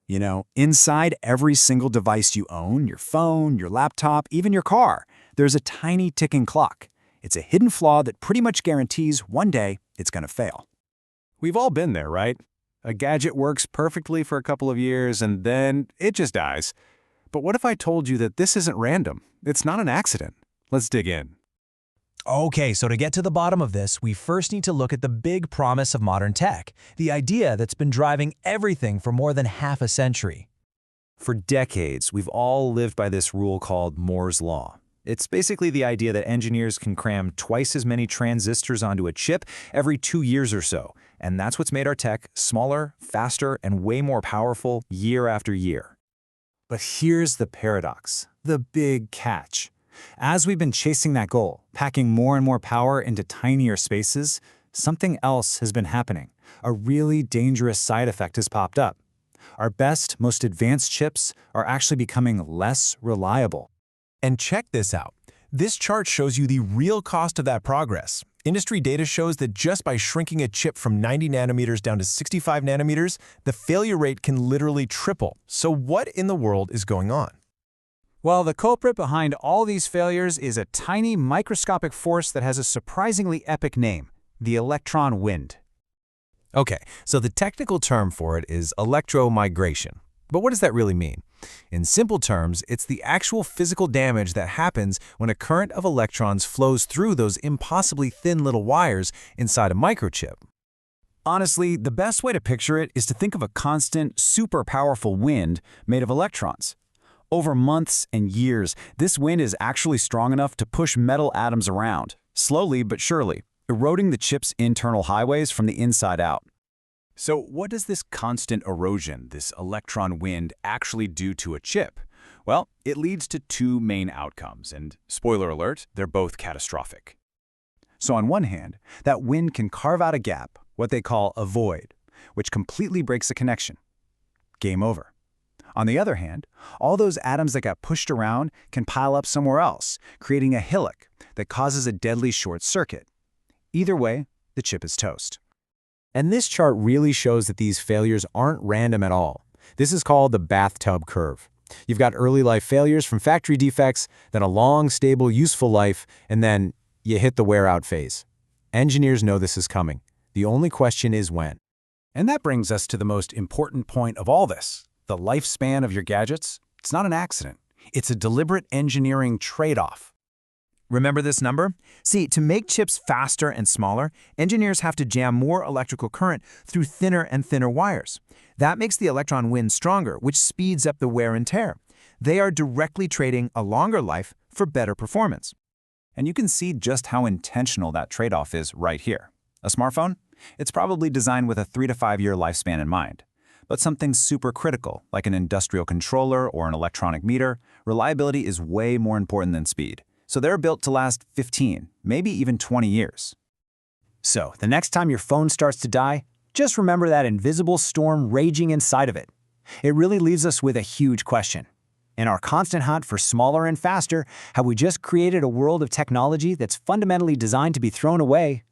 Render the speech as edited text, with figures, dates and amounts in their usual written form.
You know, inside every single device you own, your phone, your laptop, even your car, there's a tiny ticking clock. It's a hidden flaw that pretty much guarantees one day it's going to fail. We've all been there, right? A gadget works perfectly for a couple of years and then it just dies. But what if I told you that this isn't random? It's not an accident. Let's dig in. Okay, so to get to the bottom of this, we first need to look at the big promise of modern tech, the idea that's been driving everything for more than half a century. For decades, we've all lived by this rule called Moore's Law. It's basically the idea that engineers can cram twice as many transistors onto a chip every 2 years or so, and that's what's made our tech smaller, faster, and way more powerful year after year. But here's the paradox, the big catch. As we've been chasing that goal, packing more and more power into tinier spaces, something else has been happening. A really dangerous side effect has popped up. Our best, most advanced chips are actually becoming less reliable. And check this out. This chart shows you the real cost of that progress. Industry data shows that just by shrinking a chip from 90 nanometers down to 65 nanometers, the failure rate can literally triple. So what in the world is going on? Well, the culprit behind all these failures is a tiny microscopic force that has a surprisingly epic name, the Electron Wind. Okay, so the technical term for it is electromigration. But what does that really mean? In simple terms, it's the actual physical damage that happens when a current of electrons flows through those impossibly thin little wires inside a microchip. Honestly, the best way to picture it is to think of a constant, super powerful wind made of electrons. Over months and years, this wind is actually strong enough to push metal atoms around, slowly but surely, eroding the chip's internal highways from the inside out. So what does this constant erosion, this electron wind, actually do to a chip? Well, it leads to two main outcomes, and spoiler alert, they're both catastrophic. So on one hand, that wind can carve out a gap, what they call a void, which completely breaks a connection. Game over. On the other hand, all those atoms that got pushed around can pile up somewhere else, creating a hillock that causes a deadly short circuit. Either way, the chip is toast. And this chart really shows that these failures aren't random at all. This is called the Bathtub Curve. You've got early life failures from factory defects, then a long, stable, useful life, and then you hit the wear-out phase. Engineers know this is coming. The only question is when. And that brings us to the most important point of all this. The lifespan of your gadgets, it's not an accident. It's a deliberate engineering trade-off. Remember this number? See, to make chips faster and smaller, engineers have to jam more electrical current through thinner and thinner wires. That makes the electron wind stronger, which speeds up the wear and tear. They are directly trading a longer life for better performance. And you can see just how intentional that trade-off is right here. A smartphone? It's probably designed with a 3 to 5 year lifespan in mind. But something super critical, like an industrial controller or an electronic meter, reliability is way more important than speed. So they're built to last 15, maybe even 20 years. So the next time your phone starts to die, just remember that invisible storm raging inside of it. It really leaves us with a huge question. In our constant hunt for smaller and faster, have we just created a world of technology that's fundamentally designed to be thrown away